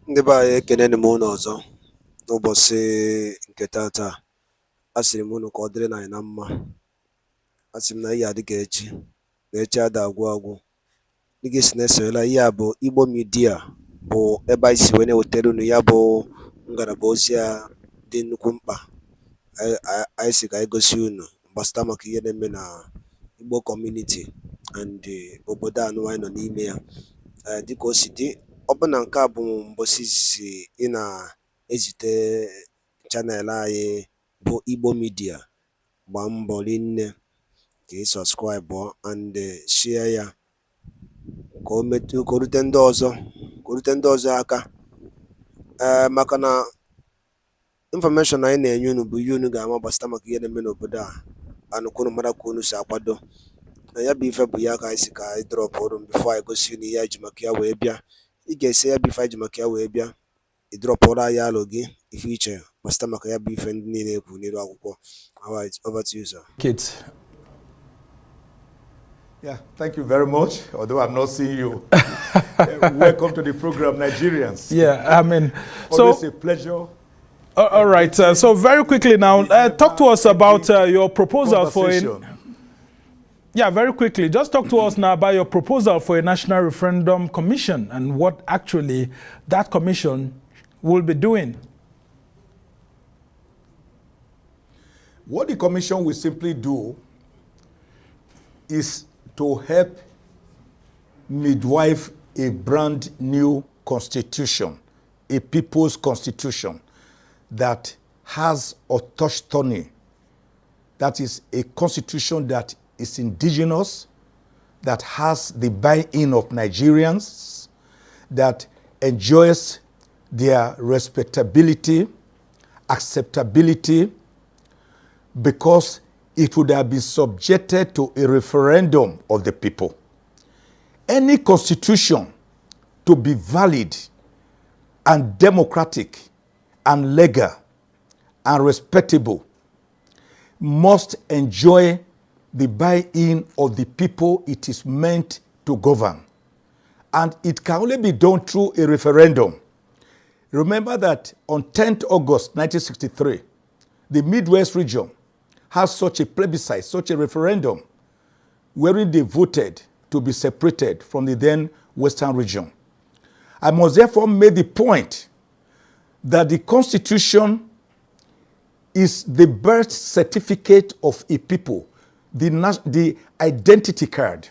Ndị be anyị ekeneni m unu ọzọ n'ụbọchị nke taata. Asịrị m unu ka ọ dịrị anyị na mma. Asị m na ihe adị ka echi na echi ada agwụ agwụ. Ndị ga-esi na-esonyela ihe a bụ Igbo Media, bụ ebe anyị si wee na-ewetara unu ya bụ ngalaba ozi a dị nnukwu mkpa. Anyị si ka anyị gosi unu gbasata maka ihe na-eme na Igbo community and obodo anụ anyị nọ n'ime ya. Dịka o si dị, ọ bụ na nke a bụ mbọsị izizi ị na-ezite chanel anyị bụ Igbo Media, gbaa mbọ rinne ka ị sọskraịbụ and share ya ka o rute ndị ọzọ aka. Maka na infọmeshọn anyị na-enye unu bụ ihe unu ga-ama gbasata maka ihe na-eme n'obodo a, anụkwunu mara ka unu si akwado na ya bụ ife bụ ya ka anyị si ka anyị drọpụ ọrụ bifo anyị gosi unu ihe anyị ji maka ya wee bịa. Ị ga-esi ya bụ ife anyị ji maka ya wee bịa, ị drọpụrụ anyị alụ gị ife iche gbasata maka ya bụ ife ndị niile ekwu n'iru akwụkwọ. Alright, over to you, sir. Kate. Yeah, thank you very much, although I'm not seeing you. Welcome to the program, Nigerians. Yeah, I mean, always a pleasure. All right, so very quickly now, talk to us about your proposal for Yeah, very quickly, just talk to us now about your proposal for a National Referendum Commission and what actually that commission will be doing. What the commission will simply do is to help midwife a brand new constitution, a people's constitution that has autonomy. That is a constitution that is indigenous, that has the buy-in of Nigerians, that enjoys their respectability, acceptability, because it would have been subjected to a referendum of the people. Any constitution to be valid and democratic and legal and respectable must enjoy the buy-in of the people it is meant to govern. And it can only be done through a referendum. Remember that on 10th August 1963, the Midwest region has such a plebiscite, such a referendum, wherein they voted to be separated from the then Western region. I must therefore make the point that the Constitution is the birth certificate of a people, the identity card,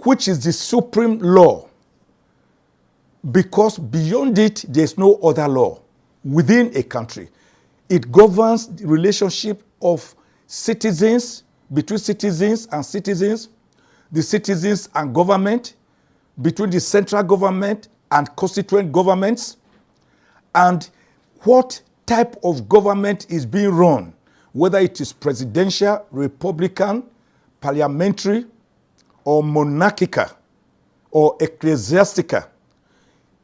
which is the supreme law, because beyond it, there's no other law within a country. It governs the relationship of citizens, between citizens and citizens, the citizens and government, between the central government and constituent governments, and what type of government is being run, whether it is presidential, republican, parliamentary, or monarchical, or ecclesiastical.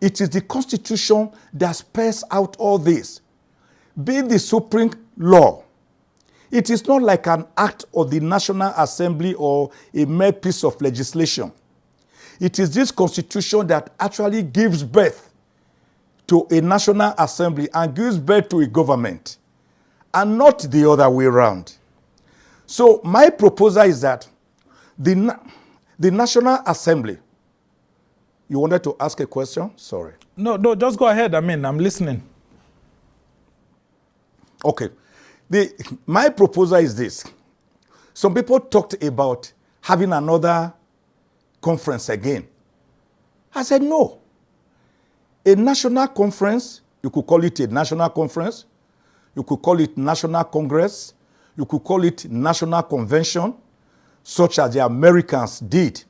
It is the Constitution that spells out all this. Being the supreme law, it is not like an act of the National Assembly or a mere piece of legislation. It is this Constitution that actually gives birth to a National Assembly and gives birth to a government, and not the other way around. So my proposal is that the National Assembly. You wanted to ask a question? Sorry. No, just go ahead. I mean, I'm listening. Okay. My proposal is this. Some people talked about having another conference again. I said no. A national conference, you could call it a national conference, you could call it National Congress, you could call it National Convention, such as the Americans did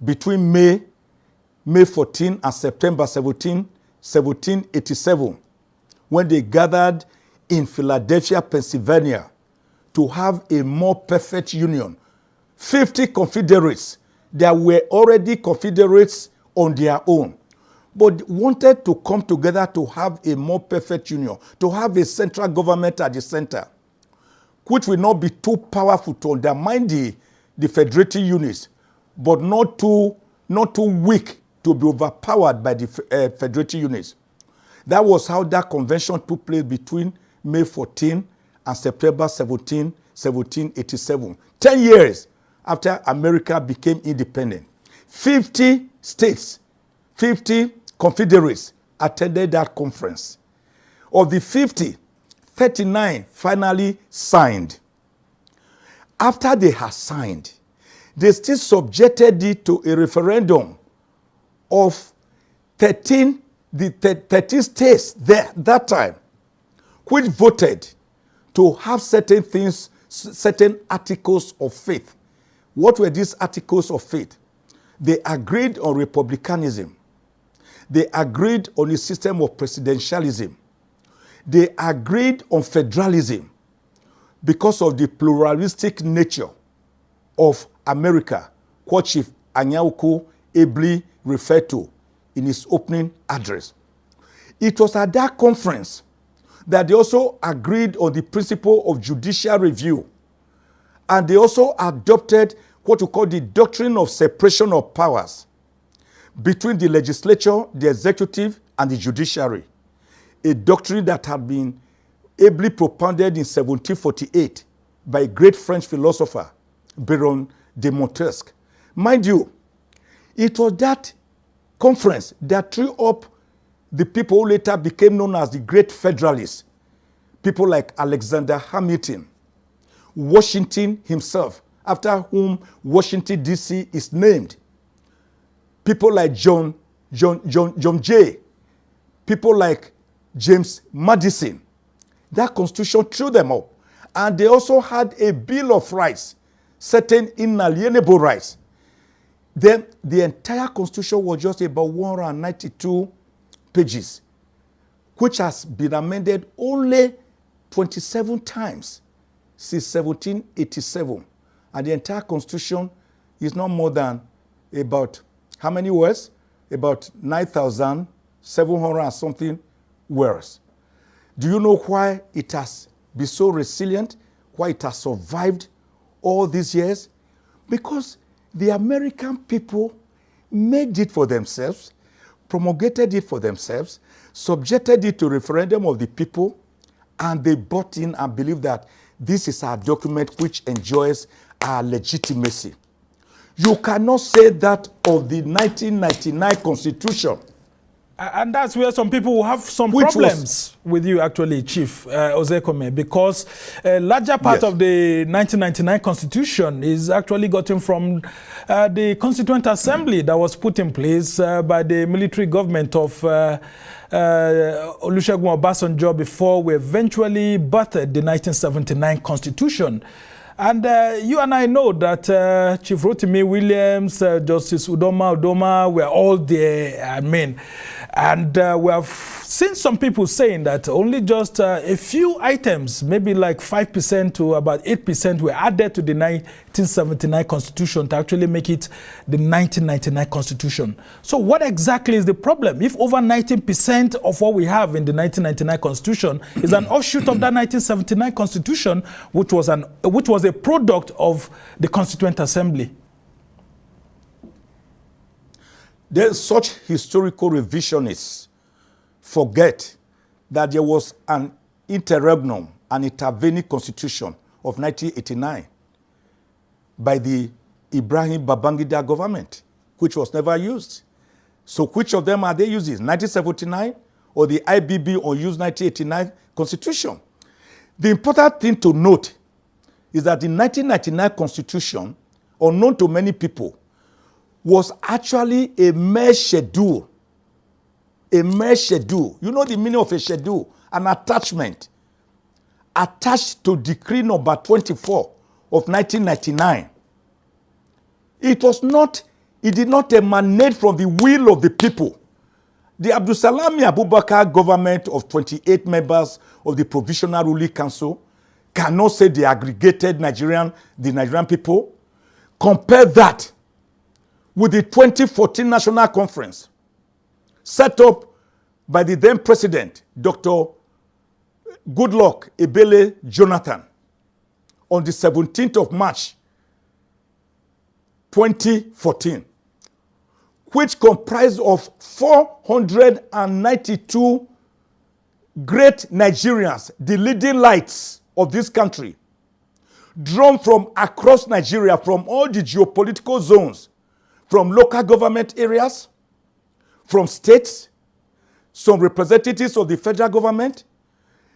between May 14 and September 17, 1787, when they gathered in Philadelphia, Pennsylvania, to have a more perfect union. 50 confederates that were already confederates on their own, but wanted to come together to have a more perfect union, to have a central government at the center, which will not be too powerful to undermine the federative units, but not too weak to be overpowered by the federative units. That was how that convention took place between May 14 and September 17, 1787. 10 years after America became independent. 50 states, 50 confederates attended that conference. Of the 50, 39 finally signed. After they had signed, they still subjected it to a referendum of 13 states there that time, which voted to have certain things, certain articles of faith. What were these articles of faith? They agreed on republicanism. They agreed on a system of presidentialism. They agreed on federalism because of the pluralistic nature of America, what Chief Anyauku ably referred to in his opening address. It was at that conference that they also agreed on the principle of judicial review. And they also adopted what we call the doctrine of separation of powers between the legislature, the executive, and the judiciary. A doctrine that had been ably propounded in 1748 by a great French philosopher, Baron de Montesquieu. Mind you, it was that conference that threw up the people who later became known as the Great Federalists. People like Alexander Hamilton, Washington himself, after whom Washington, D.C. is named. People like John Jay, people like James Madison. That constitution threw them up. And they also had a Bill of Rights, certain inalienable rights. Then the entire constitution was just about 192 pages, which has been amended only 27 times since 1787. And the entire constitution is not more than about, how many words? About 9,700 and something words. Do you know why it has been so resilient? Why it has survived all these years? Because the American people made it for themselves, promulgated it for themselves, subjected it to referendum of the people, and they bought in and believed that this is our document which enjoys our legitimacy. You cannot say that of the 1999 Constitution. And that's where some people will have some problems with you, actually, Chief Ozekhome, because a larger part of the 1999 Constitution is actually gotten from the Constituent Assembly that was put in place by the military government of Olusegun Obasanjo before we eventually birthed the 1979 Constitution. And you and I know that Chief Rotimi Williams, Justice Udoma were all there, I mean. And we have seen some people saying that only just a few items, maybe like 5% to about 8% were added to the 1979 Constitution to actually make it the 1999 Constitution. So what exactly is the problem? If over 90% of what we have in the 1999 Constitution is an offshoot of that 1979 Constitution, which was a product of the Constituent Assembly. There's such historical revisionists forget that there was an interregnum, an intervening constitution of 1989 by the Ibrahim Babangida government, which was never used. So which of them are they using? 1979 or the IBB unused 1989 constitution? The important thing to note is that the 1999 constitution, unknown to many people, was actually a mere schedule. A mere schedule. You know the meaning of a schedule? An attachment attached to decree number 24 of 1999. It did not emanate from the will of the people. The Abdulsalami Abubakar government of 28 members of the Provisional Ruling Council cannot say they aggregated the Nigerian people. Compare that with the 2014 National Conference set up by the then President, Dr. Goodluck Ebele Jonathan, on the 17th of March, 2014, which comprised of 492 great Nigerians, the leading lights of this country, drawn from across Nigeria, from all the geopolitical zones, from local government areas, from states, some representatives of the federal government,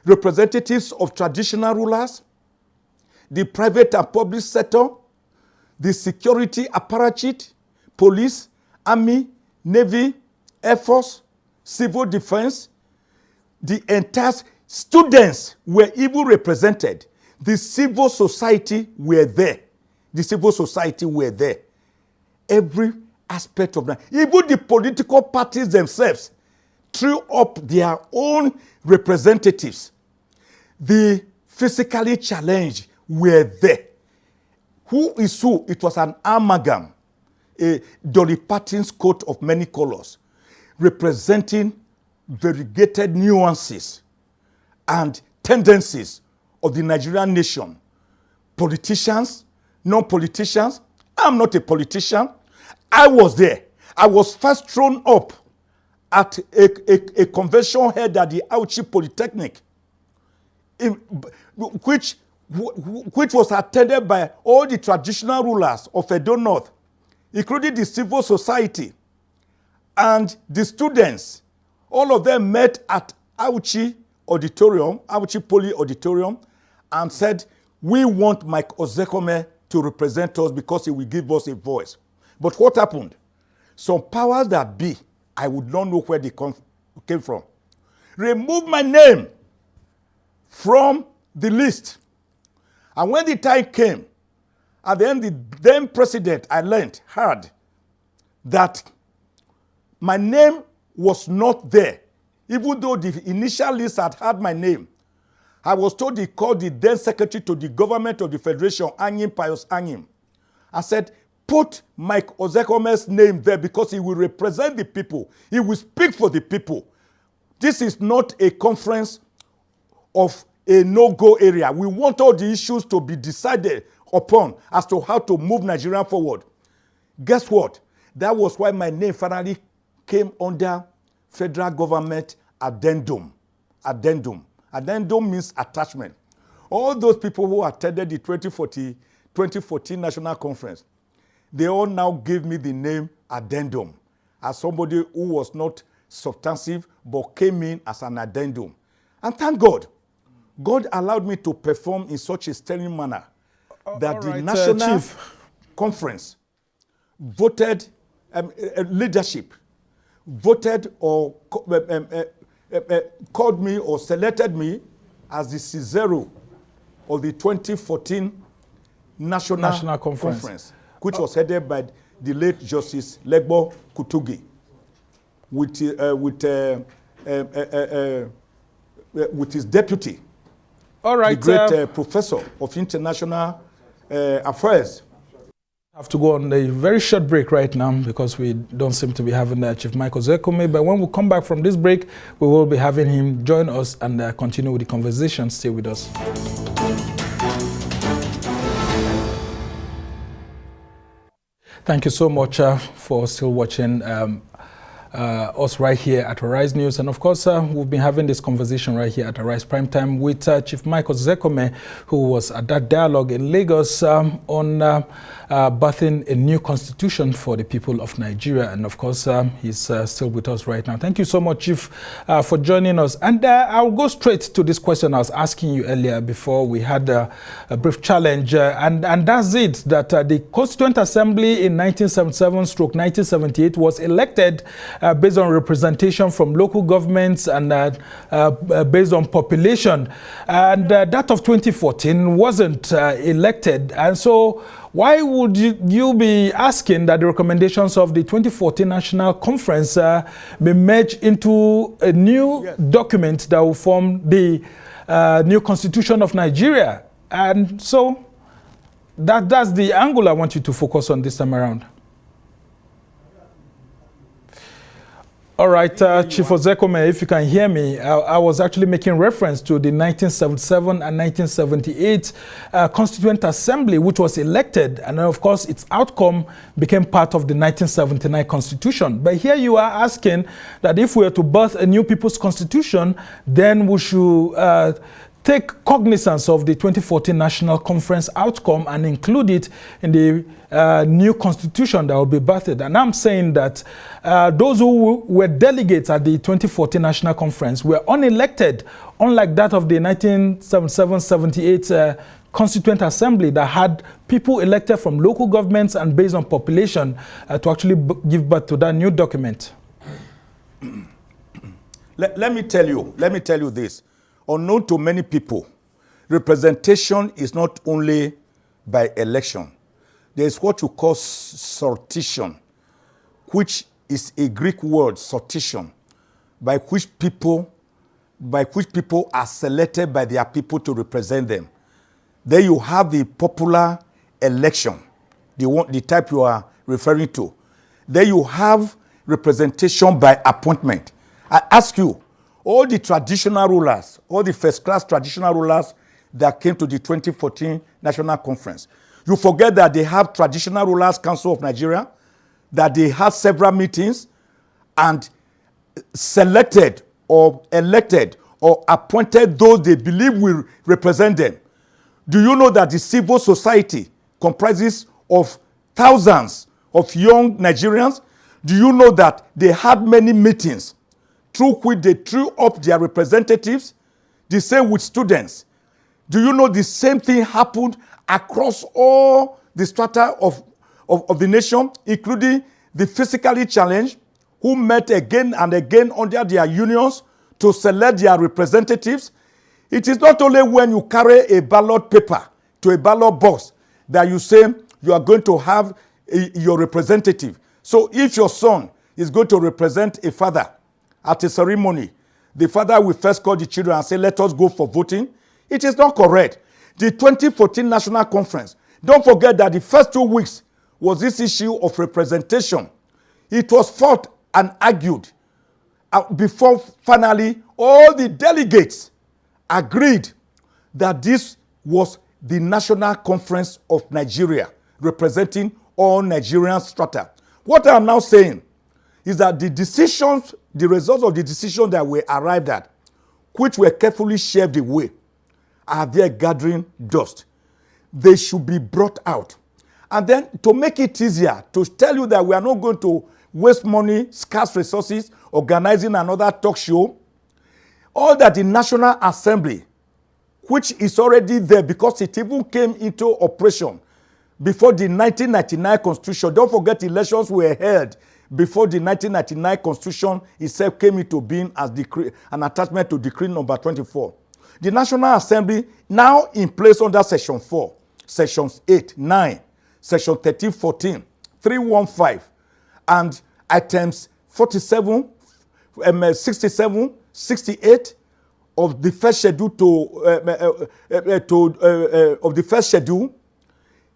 representatives of traditional rulers, the private and public sector, the security apparatchik, police, army, navy, air force, civil defense, the entire students were even represented. The civil society were there. The civil society were there. Every aspect of that. Even the political parties themselves threw up their own representatives. The physically challenged were there. Who is who? It was an amalgam, a Dolly Parton's coat of many colors, representing variegated nuances and tendencies of the Nigerian nation. Politicians, non-politicians. I'm not a politician. I was there. I was first thrown up at a convention held at the Auchi Polytechnic, which was attended by all the traditional rulers of Edo North, including the civil society and the students. All of them met at Auchi Auditorium, Auchi Poly Auditorium, and said, we want Mike Ozekhome to represent us because he will give us a voice. But what happened? Some powers that be, I would not know where they came from, removed my name from the list. And when the time came, at the end, the then president, I heard that my name was not there. Even though the initial list had my name, I was told he called the then secretary to the government of the federation, Anyim Pius Anyim, and said, put Mike Ozekhome's name there because he will represent the people. He will speak for the people. This is not a conference of a no-go area. We want all the issues to be decided upon as to how to move Nigeria forward. Guess what? That was why my name finally came under federal government addendum. Addendum. Addendum means attachment. All those people who attended the 2014 National Conference, they all now gave me the name addendum as somebody who was not substantive but came in as an addendum. And thank God, God allowed me to perform in such a sterling manner that the National Conference voted, leadership voted or called me or selected me as the Cicero of the 2014 National Conference, which was headed by the late Justice Legbo Kutugi, with his deputy, the great professor of international affairs. I have to go on a very short break right now because we don't seem to be having Chief Mike Ozekhome. But when we come back from this break, we will be having him join us and continue with the conversation. Stay with us. Thank you so much for still watching us right here at Arise News. And of course, we've been having this conversation right here at Arise Primetime with Chief Mike Ozekhome, who was at that dialogue in Lagos on birthing a new constitution for the people of Nigeria. And of course, he's still with us right now. Thank you so much, Chief, for joining us. And I'll go straight to this question I was asking you earlier before we had a brief challenge. And that's it, that the Constituent Assembly in 1977/1978 was elected based on representation from local governments and based on population. And that of 2014 wasn't elected. And so why would you be asking that the recommendations of the 2014 National Conference be merged into a new document that will form the new Constitution of Nigeria? And so that's the angle I want you to focus on this time around. All right, Chief Ozekhome, if you can hear me, I was actually making reference to the 1977 and 1978 Constituent Assembly, which was elected, and then of course its outcome became part of the 1979 Constitution. But here you are asking that if we are to birth a new people's constitution, then we should take cognizance of the 2014 National Conference outcome and include it in the new constitution that will be birthed. And I'm saying that those who were delegates at the 2014 National Conference were unelected, unlike that of the 1977-78 Constituent Assembly that had people elected from local governments and based on population to actually give birth to that new document. Let me tell you this. Unknown to many people, representation is not only by election. There is what you call sortition, which is a Greek word, sortition, by which people are selected by their people to represent them. Then you have the popular election, the type you are referring to. Then you have representation by appointment. I ask you, all the traditional rulers, all the first-class traditional rulers that came to the 2014 National Conference, you forget that they have Traditional Rulers Council of Nigeria, that they had several meetings and selected or elected or appointed those they believe will represent them. Do you know that the civil society comprises of thousands of young Nigerians? Do you know that they had many meetings through which they drew up their representatives? The same with students. Do you know the same thing happened across all the strata of the nation, including the physically challenged, who met again and again under their unions to select their representatives? It is not only when you carry a ballot paper to a ballot box that you say you are going to have your representative. So if your son is going to represent a father at a ceremony, the father will first call the children and say, let us go for voting. It is not correct. The 2014 National Conference, don't forget that the first 2 weeks was this issue of representation. It was fought and argued before finally all the delegates agreed that this was the National Conference of Nigeria, representing all Nigerian strata. What I am now saying is that the decisions, the results of the decision that were arrived at, which were carefully shelved away, are there gathering dust. They should be brought out. And then to make it easier, to tell you that we are not going to waste money, scarce resources, organizing another talk show, all that the National Assembly, which is already there because it even came into operation before the 1999 Constitution. Don't forget elections were held before the 1999 Constitution itself came into being as an attachment to Decree number 24. The National Assembly, now in place under Section 4, Sections 8, 9, Section 13, 14, 315, and items 47, 67, 68 of the first schedule of the first schedule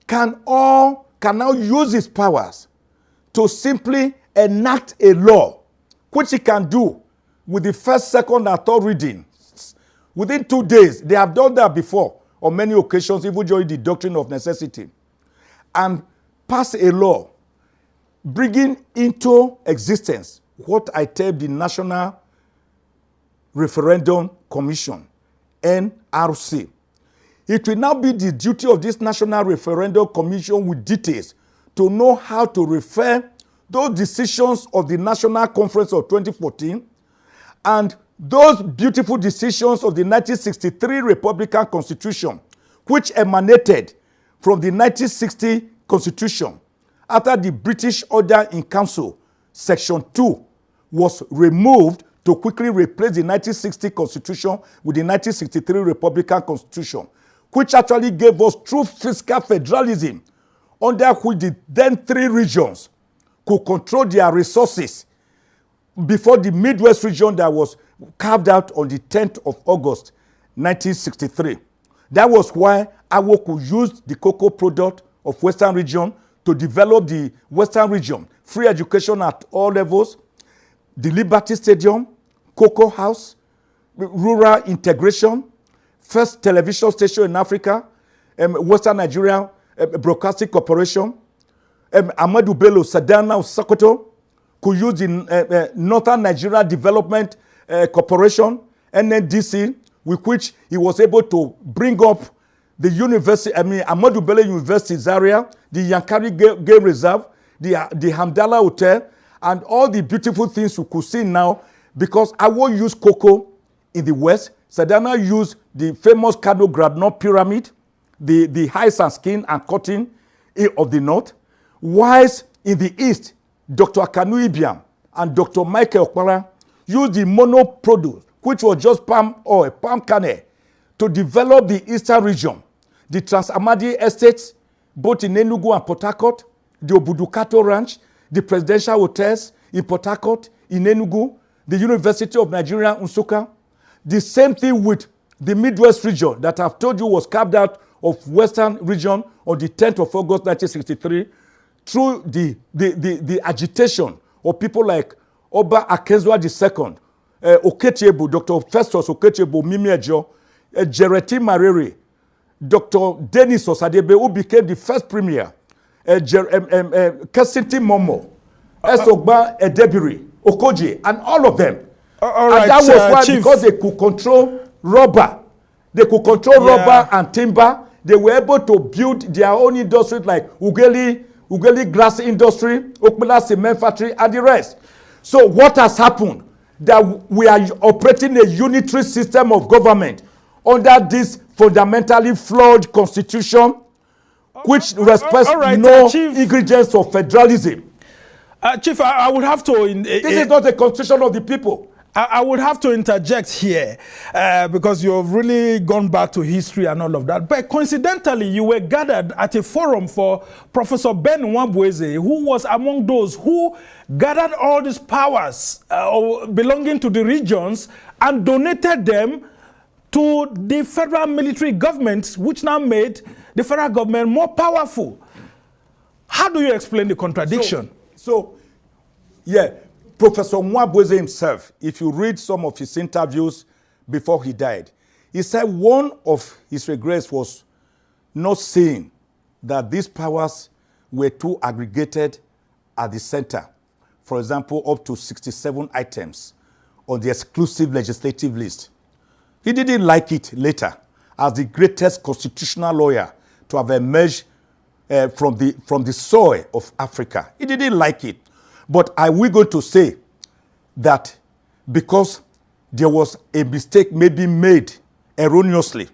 can now use its powers to simply enact a law, which it can do with the first, second, and third reading within 2 days. They have done that before on many occasions, even during the doctrine of necessity, and pass a law bringing into existence what I term the National Referendum Commission, NRC. It will now be the duty of this National Referendum Commission with details to know how to refer those decisions of the National Conference of 2014 and those beautiful decisions of the 1963 Republican Constitution, which emanated from the 1960 Constitution after the British Order in Council, Section 2, was removed to quickly replace the 1960 Constitution with the 1963 Republican Constitution, which actually gave us true fiscal federalism, under which the then 3 regions could control their resources before the Midwest region that was carved out on the 10th of August, 1963. That was why AWOKU used the cocoa product of Western region to develop the Western region, free education at all levels, the Liberty Stadium, Cocoa House, rural integration, first television station in Africa, Western Nigeria Broadcasting Corporation, Amadou Bello, Sadana, Sokoto, could use the Northern Nigeria Development Corporation, NNDC, with which he was able to bring up the university, Amadou Bello University Zaria, the Yankari Game Reserve, the Hamdallah Hotel, and all the beautiful things you could see now, because I will use cocoa in the West. Sadana used the famous Kano Granite Pyramid, the hides and skin and cotton of the North. Whilst in the East, Dr. Akanu Ibiam and Dr. Michael Okpara used the monoproduce, which was just palm oil, palm kernel, to develop the Eastern region. The Trans-Amadi estates, both in Enugu and Port Harcourt, the Obudukato Ranch, the presidential hotels in Port Harcourt, in Enugu, the University of Nigeria, Nsukka. The same thing with the Midwest region that I've told you was carved out of Western region on the 10th of August 1963 through the agitation of people like Oba Akezwa II, Oketiebo, Dr. Festus Oketiebo Mimiejo, Jereti Marere, Dr. Dennis Osadebe, who became the first premier, Kensington Momo, Esogba Edebiri, Okoje, and all of them. All right, and that was why, Chief. because they could control rubber, they could control rubber and timber, they were able to build their own industries like Ugeli glass industry, Okpala cement factory, and the rest. So what has happened? That we are operating a unitary system of government under this fundamentally flawed constitution, which respects no ingredients of federalism. Chief, I would have to... this is not a constitution of the people. I would have to interject here because you've really gone back to history and all of that. But coincidentally, you were gathered at a forum for Professor Ben Nwabweze, who was among those who gathered all these powers belonging to the regions and donated them to the federal military government, which now made the federal government more powerful. How do you explain the contradiction? Yeah. Professor Nwabweze himself, if you read some of his interviews before he died, he said one of his regrets was not seeing that these powers were too aggregated at the center. For example, up to 67 items on the exclusive legislative list. He didn't like it later as the greatest constitutional lawyer to have emerged from the soil of Africa. He didn't like it. But are we going to say that because there was a mistake maybe made erroneously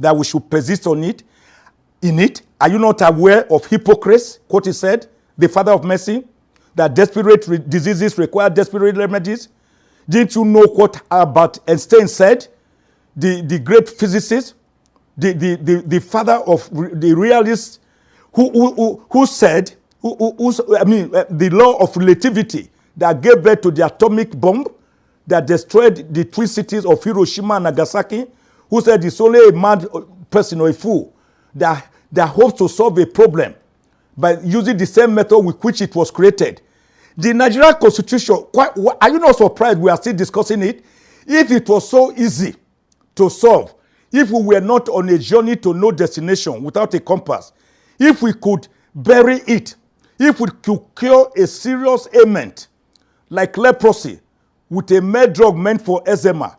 that we should persist on it? In it, are you not aware of Hippocrates, what he said, the father of medicine, that desperate diseases require desperate remedies? Didn't you know what Albert Einstein said, the great physicist, the father of the realist, who said, the law of relativity that gave birth to the atomic bomb that destroyed the twin cities of Hiroshima and Nagasaki, who said it's only a mad person or a fool that hopes to solve a problem by using the same method with which it was created. The Nigerian Constitution, are you not surprised we are still discussing it? If it was so easy to solve, if we were not on a journey to no destination without a compass, if we could bury it, if we could cure a serious ailment like leprosy with a mere drug meant for eczema,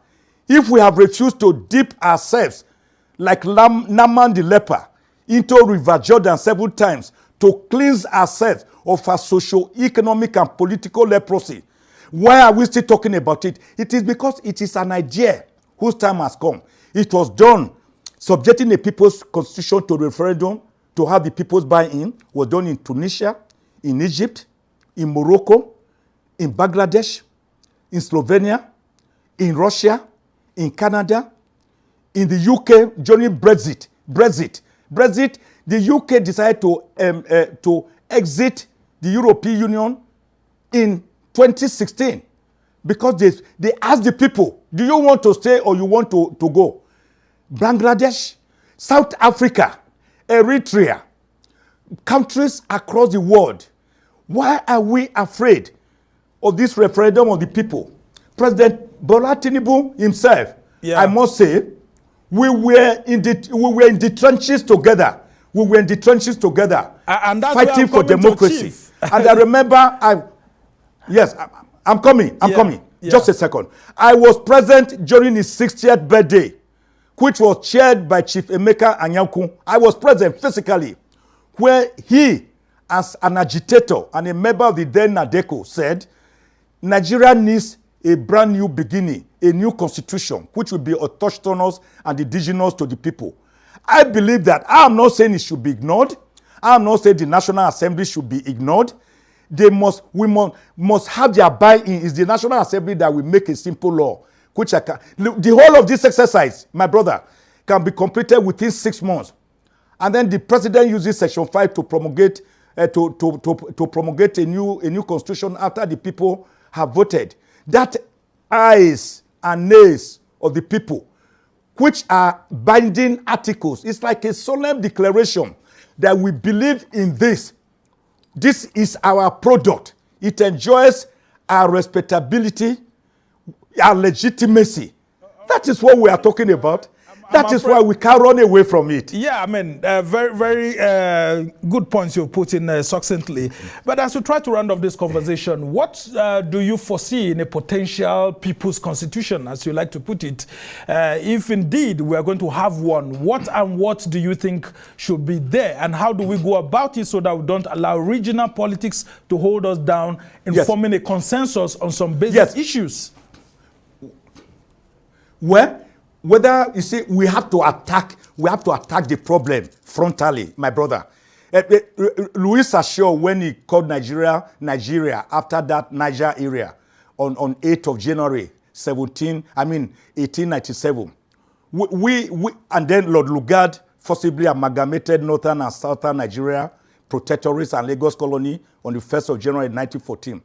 if we have refused to dip ourselves like Naaman the leper into River Jordan 7 times to cleanse ourselves of our socio-economic and political leprosy, why are we still talking about it? It is because it is an idea whose time has come. It was done subjecting the people's constitution to referendum to have the people's buy-in, was done in Tunisia, in Egypt, in Morocco, in Bangladesh, in Slovenia, in Russia, in Canada, in the UK during Brexit. The UK decided to exit the European Union in 2016 because they asked the people, do you want to stay or you want to go? Bangladesh, South Africa, Eritrea, countries across the world. Why are we afraid of this referendum of the people, President Bola Tinubu himself, Yeah. I must say, we were in the trenches together. We were in the trenches together, And that's fighting for democracy. And I remember, I'm coming. Yeah. Just a second. I was present during his 60th birthday, which was chaired by Chief Emeka Anyankwu. I was present physically, where he, as an agitator and a member of the then NADECO, said, Nigeria needs a brand new beginning, a new constitution, which will be autochthonous and indigenous to the people. I believe that. I'm not saying it should be ignored. I'm not saying the National Assembly should be ignored. We must have their buy-in. It's the National Assembly that will make a simple law, which the whole of this exercise, my brother, can be completed within 6 months. And then the president uses Section 5 to promulgate promulgate a new constitution after the people have voted. That ayes and nays of the people, which are binding articles, it's like a solemn declaration that we believe in this. This is our product. It enjoys our respectability, our legitimacy. That is what we are talking about. That is why we can't run away from it. Yeah, I mean, very, very good points you put in succinctly. But as we try to round off this conversation, what do you foresee in a potential people's constitution, as you like to put it? If indeed we are going to have one, what do you think should be there? And how do we go about it so that we don't allow regional politics to hold us down in forming a consensus on some basic issues? Well, whether you see, we have to attack the problem frontally, my brother. Louis Asio, when he called Nigeria after that Niger area on 8th of January 1897, we and then Lord Lugard forcibly amalgamated northern and southern Nigeria, protectorates and Lagos colony on the 1st of January 1914.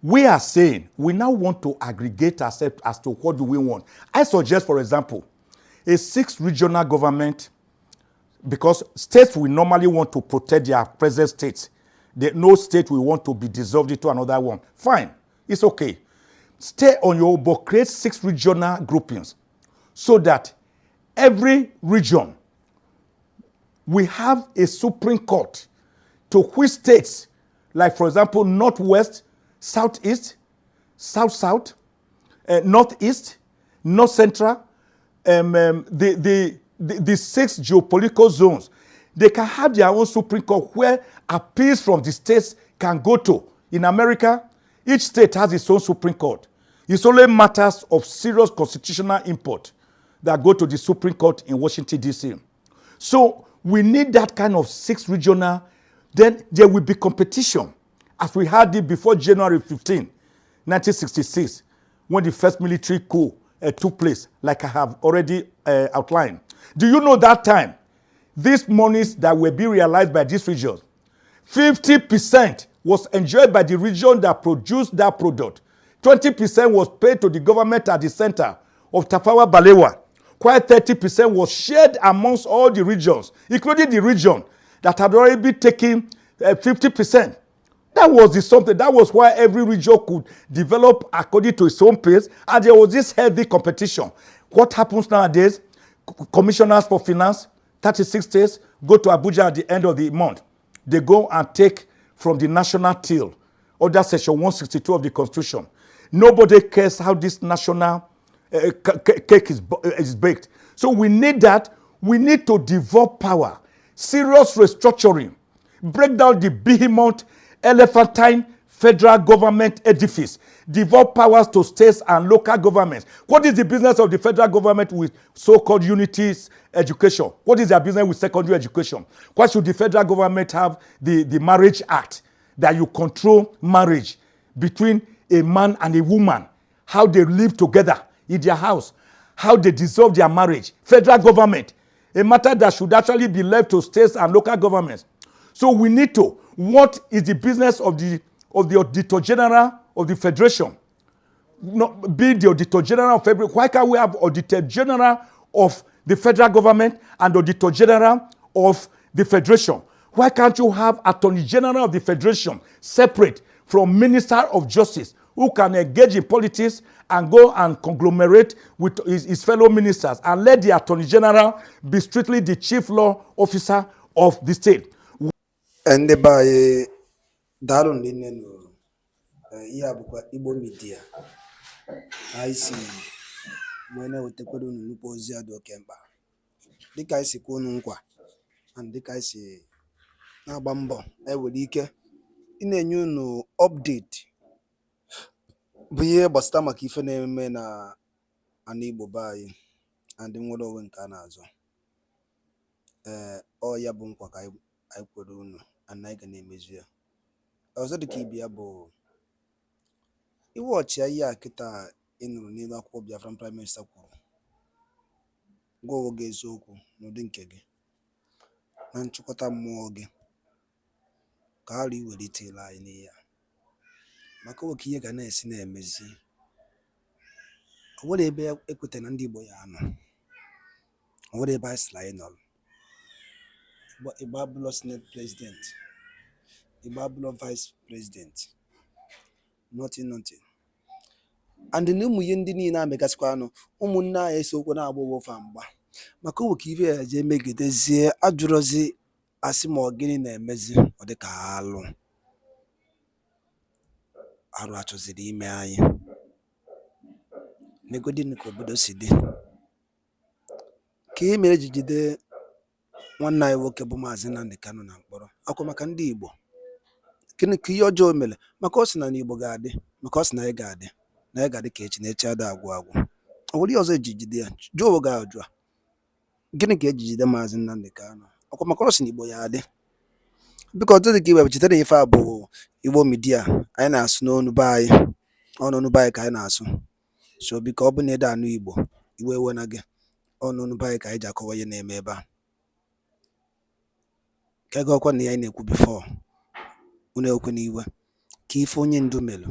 We are saying we now want to aggregate ourselves as to what do we want. I suggest, for example, a 6 regional government, because states will normally want to protect their present states. No state will want to be dissolved into another one. Fine, it's okay. Stay on your own, but create 6 regional groupings so that every region we have a Supreme Court to which states, like for example, Northwest, Southeast, South-South, Northeast, North Central, the 6 geopolitical zones, they can have their own Supreme Court where appeals from the states can go to. In America, each state has its own Supreme Court. It's only matters of serious constitutional import that go to the Supreme Court in Washington, D.C. So we need that kind of 6 regional. Then there will be competition, as we had it before January 15, 1966, when the first military coup took place, like I have already outlined. Do you know that time, these monies that were being realized by these regions, 50% was enjoyed by the region that produced that product. 20% was paid to the government at the center of Tafawa Balewa, while 30% was shared amongst all the regions, including the region that had already been taking 50%. That was something. That was why every region could develop according to its own pace, and there was this heavy competition. What happens nowadays? Commissioners for finance, 36 states, go to Abuja at the end of the month. They go and take from the national till, under Section 162 of the Constitution. Nobody cares how this national cake is baked. So we need that. We need to devolve power, serious restructuring, break down the behemoth elephantine federal government edifice, devolve powers to states and local governments. What is the business of the federal government with so-called unity education? What is their business with secondary education? Why should the federal government have the Marriage Act, that you control marriage between a man and a woman, how they live together in their house, how they dissolve their marriage? Federal government, a matter that should actually be left to states and local governments. So we need to, what is the business of the Auditor General of the Federation? Be the Auditor General of Federation. Why can't we have Auditor General of the federal government and Auditor General of the Federation? Why can't you have Attorney General of the Federation separate from Minister of Justice, who can engage in politics and go and conglomerate with his fellow ministers and let the Attorney General be strictly the chief law officer of the state. Ndị be anyị daalụ nne nụ ihe a bụkwa Igbo Media anyị si wee na-ewetakwara unu nnukwu ozi a dị oke mkpa dịka anyị si kwuo unu nkwa na dịka anyị si na-agba mbọ ewere ike ị na-enye unu update bụ ihe gbasara maka ife na-eme na ana Igbo be anyị na ndị nwere onwe nke a na-azọ. Ọ ya bụ nkwa ka anyị kwere unu na anyị ga na-emezu ya. Ọzọ dịka ibe ya bụ iwe ọchịagha ya kịta ị nụrụ n'elu akwụkwọ Biafran Prime Minister kwuru gwa onwe gị eziokwu n'ụdị nke gị na nchịkọta mmụọ gị ka arụ iwelitela anyị n'ihe ya maka oke ihe ga na-esi na-emezi. O nwere ebe ekwete na ndị Igbo ya anọ, o nwere ebe anyị sịrị anyị nọrọ. Igbo abụlọ Senate President, Igbo abụlọ Vice President, nothing. And na ụmụ ihe ndị niile amegasịkwa anụ ụmụnne anyị esokwa na-agba owofa mgba maka oke ife ya je megidezie ajụrụzi asị ma ọ gịnị na-emezi ọ dị ka arụ achọziri ime anyị negodin ka obodo si dị ka e mere ji jide nwanne anyị nwoke bụ Maazị Nnamdi Kanu na mkpọrọ akwa maka ndị Igbo. Gịnị ka ihe ọjọọ mere maka ọ sị na Igbo ga-adị maka ọ sị na anyị ga-adị na anyị ga-adị ka echi na echi ada agwụ agwụ. O nwere ihe ọzọ eji jide ya jụọ onwe gị ajụ a gịnị ka eji jide Maazị Nnamdi Kanu akwa maka ọ sị na Igbo ya adị biko ọtụtụ dị ka iwe chetara ife a bụ Igbo Media anyị na-asụ n'onu be anyị ọnụnụ be anyị ka anyị na-asụ so biko ọ bụ na ede anụ Igbo iwe ewe na gị ọnụnụ be anyị ka anyị ji akọwa ihe na-eme ebe a ka ego ọkwa na ya anyị na-ekwu bifo unu ekwe n'iwe ka ife onye ndu melụ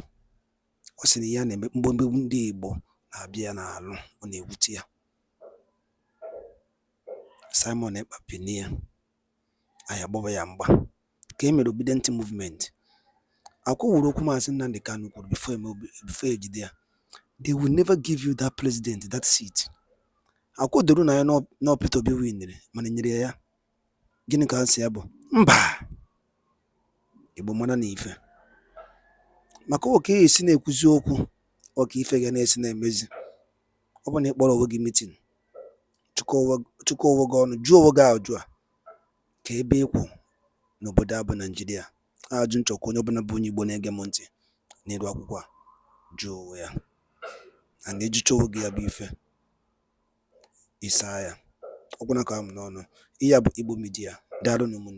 ọ sị na ya na-eme mgbomgbe ndị Igbo na-abịa ya n'alụ ọ na-ewute ya. Simon Ekpa penie anyị agbaba ya mgba ka e mere obedient movement akwụwụrụ okwu Maazị Nnamdi Kanu kwuru before ejide ya they will never give you that president that seat. Akwụdoro na ya na Peter Obi winere mana nyere ya gịnị ka nsị ya bụ mba Igbo mana na ife maka oke esi na-ekwuzi okwu ọka ife ga na-esi na-emezi ọ bụ na ịkpọrọ onwe gị mitin chụkọ onwe gị ọnụ jụọ onwe gị ajụ a ka ebe ịkwụ n'obodo a bụ Naijiria ajụ nchọkwa onye ọbụla bụ onye Igbo na-ege m ntị n'elu akwụkwọ a jụọ onwe ya na na-ejicha onwe gị ya bụ ife isaa ya ọgwụna ka m n'ọnụ ihe a bụ Igbo Media daalụ n'ụmụnne.